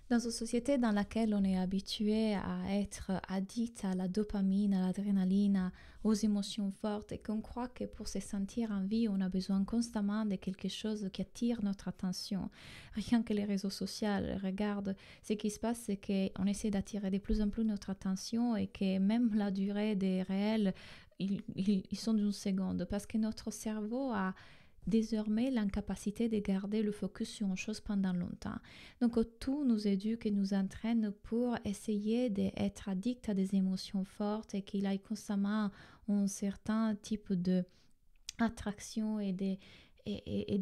Dans une société dans laquelle on est habitué à être addict à la dopamine, à l'adrénaline, aux émotions fortes et qu'on croit que pour se sentir en vie, on a besoin constamment de quelque chose qui attire notre attention. Rien que les réseaux sociaux, regarde, ce qui se passe, c'est qu'on essaie d'attirer de plus en plus notre attention et que même la durée des réels, ils sont d'une seconde parce que notre cerveau a désormais l'incapacité de garder le focus sur une chose pendant longtemps. Donc tout nous éduque et nous entraîne pour essayer d'être addict à des émotions fortes et qu'il ait constamment un certain type de attraction et des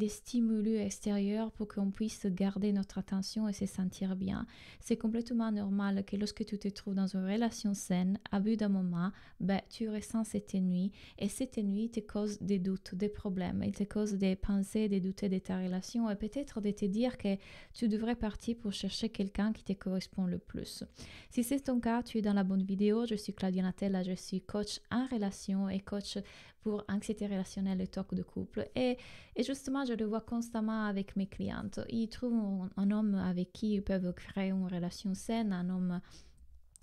stimuli extérieurs pour qu'on puisse garder notre attention et se sentir bien. C'est complètement normal que lorsque tu te trouves dans une relation saine, à bout d'un moment, tu ressens cette nuit et cette nuit te cause des doutes, des problèmes, il te cause des pensées, des doutes de ta relation et peut-être de te dire que tu devrais partir pour chercher quelqu'un qui te correspond le plus. Si c'est ton cas, tu es dans la bonne vidéo. Je suis Claudia Natella, je suis coach en relation et coach pour anxiété relationnelle et talk de couple. Et justement, je le vois constamment avec mes clientes. Ils trouvent un homme avec qui ils peuvent créer une relation saine, un homme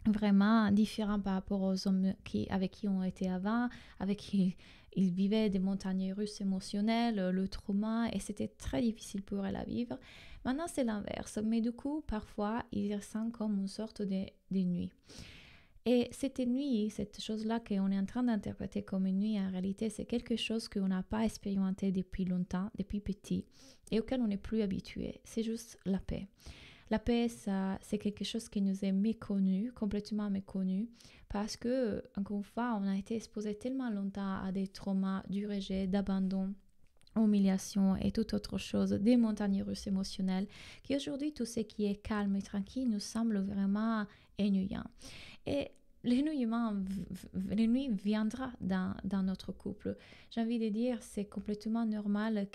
vraiment différent par rapport aux hommes avec qui on était avant, avec qui ils vivaient des montagnes russes émotionnelles, le trauma, et c'était très difficile pour elles à vivre. Maintenant, c'est l'inverse. Mais du coup, parfois, ils ressentent comme une sorte de nuit. Et cette nuit, cette chose-là qu'on est en train d'interpréter comme une nuit, en réalité, c'est quelque chose qu'on n'a pas expérimenté depuis longtemps, depuis petit, et auquel on n'est plus habitué. C'est juste la paix. La paix, ça, c'est quelque chose qui nous est méconnu, complètement méconnu, parce que, encore une fois, on a été exposé tellement longtemps à des traumas, du rejet, d'abandon, humiliation et toute autre chose, des montagnes russes émotionnelles, qu'aujourd'hui, tout ce qui est calme et tranquille nous semble vraiment ennuyant. Et l'ennuyement, l'ennui viendra dans notre couple. J'ai envie de dire, c'est complètement normal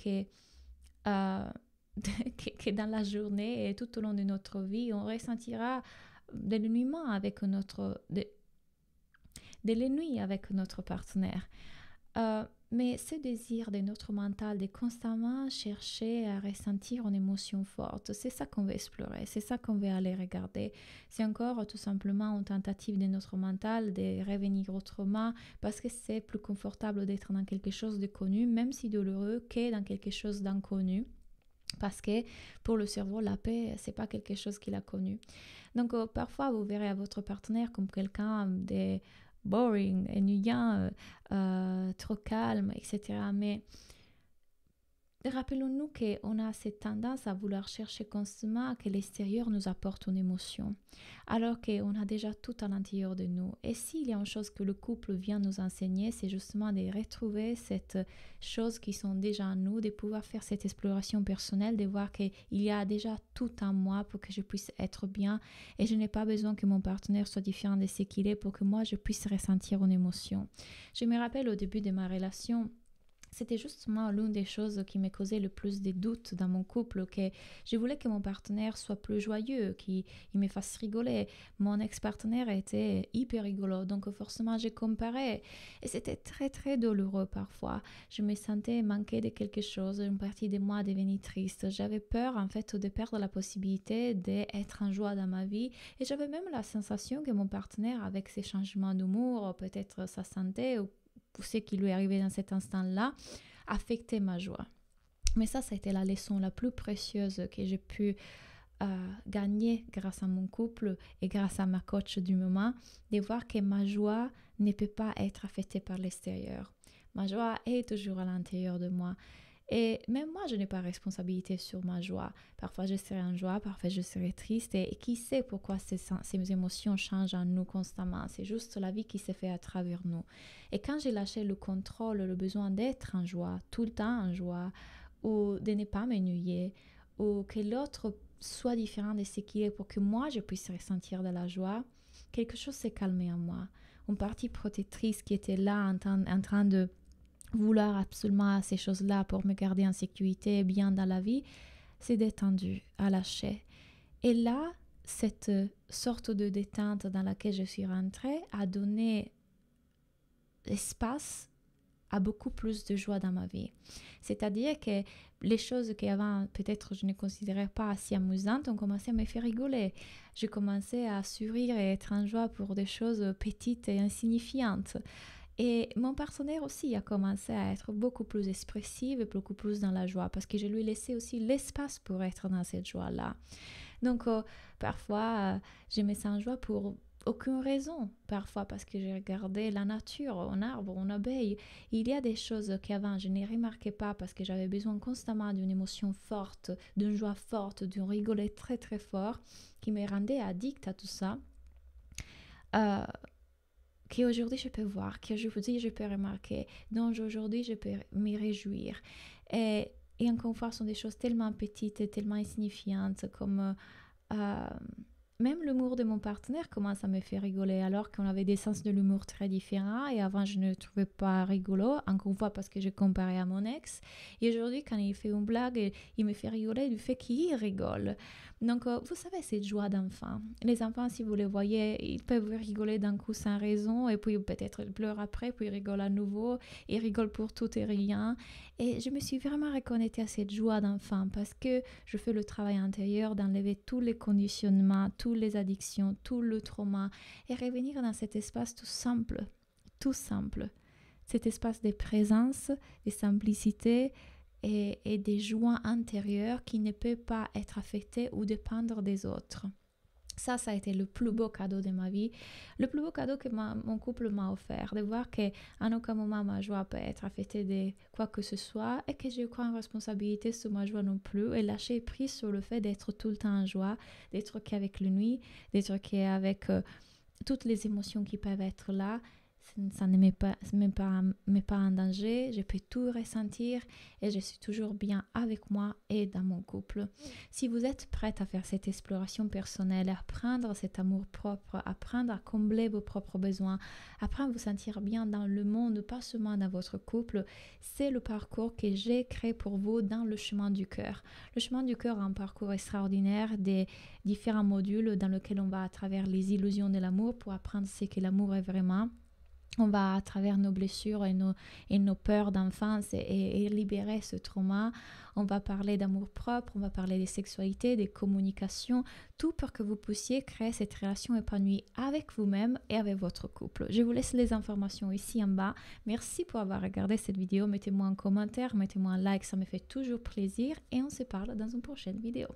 euh, que dans la journée et tout au long de notre vie, on ressentira de l'ennuyement avec de l'ennui avec notre partenaire. Mais ce désir de notre mental de constamment chercher à ressentir une émotion forte, c'est ça qu'on veut explorer, c'est ça qu'on veut aller regarder. C'est encore tout simplement une tentative de notre mental de revenir au trauma parce que c'est plus confortable d'être dans quelque chose de connu, même si douloureux, que dans quelque chose d'inconnu. Parce que pour le cerveau, la paix, c'est pas quelque chose qu'il a connu. Donc parfois, vous verrez à votre partenaire comme quelqu'un de boring, ennuyant, trop calme, etc. Mais rappelons-nous qu'on a cette tendance à vouloir chercher constamment que l'extérieur nous apporte une émotion, alors qu'on a déjà tout à l'intérieur de nous. Et s'il y a une chose que le couple vient nous enseigner, c'est justement de retrouver cette chose qui sont déjà en nous, de pouvoir faire cette exploration personnelle, de voir qu'il y a déjà tout en moi pour que je puisse être bien et je n'ai pas besoin que mon partenaire soit différent de ce qu'il est pour que moi je puisse ressentir une émotion. Je me rappelle au début de ma relation, c'était justement l'une des choses qui me causait le plus de doutes dans mon couple, que je voulais que mon partenaire soit plus joyeux, qu'il me fasse rigoler. Mon ex-partenaire était hyper rigolo, donc forcément j'ai comparé. Et c'était très très douloureux parfois. Je me sentais manquer de quelque chose, une partie de moi devenait triste. J'avais peur en fait de perdre la possibilité d'être en joie dans ma vie. Et j'avais même la sensation que mon partenaire, avec ses changements d'humour, peut-être sa santé ou ce qui lui est arrivé dans cet instant-là, affectait ma joie. Mais ça a été la leçon la plus précieuse que j'ai pu gagner grâce à mon couple et grâce à ma coach du moment, de voir que ma joie ne peut pas être affectée par l'extérieur. Ma joie est toujours à l'intérieur de moi. Et même moi, je n'ai pas responsabilité sur ma joie. Parfois, je serai en joie, parfois, je serai triste. Et qui sait pourquoi ces émotions changent en nous constamment. C'est juste la vie qui se fait à travers nous. Et quand j'ai lâché le contrôle, le besoin d'être en joie, tout le temps en joie, ou de ne pas m'ennuyer, ou que l'autre soit différent de ce qu'il est pour que moi, je puisse ressentir de la joie, quelque chose s'est calmé en moi. Une partie protectrice qui était là en train de vouloir absolument ces choses-là pour me garder en sécurité et bien dans la vie, c'est détendu, à lâcher. Et là, cette sorte de détente dans laquelle je suis rentrée a donné l'espace à beaucoup plus de joie dans ma vie. C'est-à-dire que les choses qu'avant, peut-être je ne considérais pas si amusantes, ont commencé à me faire rigoler. Je commençais à sourire et être en joie pour des choses petites et insignifiantes. Et mon partenaire aussi a commencé à être beaucoup plus expressif et beaucoup plus dans la joie parce que je lui laissais aussi l'espace pour être dans cette joie-là. Donc, parfois, je me sens en joie pour aucune raison. Parfois, parce que j'ai regardé la nature, un arbre, une abeille. Il y a des choses qu'avant, je ne remarquais pas parce que j'avais besoin constamment d'une émotion forte, d'une joie forte, d'un rigolet très très fort qui me rendait addict à tout ça. Euh, Qu'aujourd'hui je peux voir, qu'aujourd'hui je peux remarquer, dont aujourd'hui je peux me réjouir. Et encore une fois, ce sont des choses tellement petites et tellement insignifiantes comme euh, même l'humour de mon partenaire commence à me faire rigoler alors qu'on avait des sens de l'humour très différents et avant je ne le trouvais pas rigolo, encore une fois parce que je comparais à mon ex. Et aujourd'hui quand il fait une blague, il me fait rigoler du fait qu'il rigole. Donc vous savez cette joie d'enfant. Les enfants si vous les voyez, ils peuvent rigoler d'un coup sans raison et puis peut-être ils pleurent après, puis ils rigolent à nouveau, ils rigolent pour tout et rien. Et je me suis vraiment reconnectée à cette joie d'enfant parce que je fais le travail intérieur d'enlever tous les conditionnements, toutes les addictions, tout le trauma et revenir dans cet espace tout simple, cet espace de présence, de simplicité et des joies intérieures qui ne peuvent pas être affectées ou dépendre des autres. Ça a été le plus beau cadeau de ma vie, le plus beau cadeau que mon couple m'a offert, de voir qu'à aucun moment ma joie peut être affectée de quoi que ce soit et que j'ai aucune responsabilité sur ma joie non plus et lâcher prise sur le fait d'être tout le temps en joie, d'être qu'avec le nuit, d'être qu'avec toutes les émotions qui peuvent être là. Ça ne met pas en danger, je peux tout ressentir et je suis toujours bien avec moi et dans mon couple. Si vous êtes prête à faire cette exploration personnelle, à prendre cet amour propre, à apprendre à combler vos propres besoins, à apprendre à vous sentir bien dans le monde, pas seulement dans votre couple, c'est le parcours que j'ai créé pour vous dans le chemin du cœur. Le chemin du cœur est un parcours extraordinaire des différents modules dans lesquels on va à travers les illusions de l'amour pour apprendre ce que l'amour est vraiment. On va à travers nos blessures et nos peurs d'enfance et libérer ce trauma. On va parler d'amour propre, on va parler de sexualité, des communications, tout pour que vous puissiez créer cette relation épanouie avec vous-même et avec votre couple. Je vous laisse les informations ici en bas. Merci pour avoir regardé cette vidéo. Mettez-moi un commentaire, mettez-moi un like, ça me fait toujours plaisir et on se parle dans une prochaine vidéo.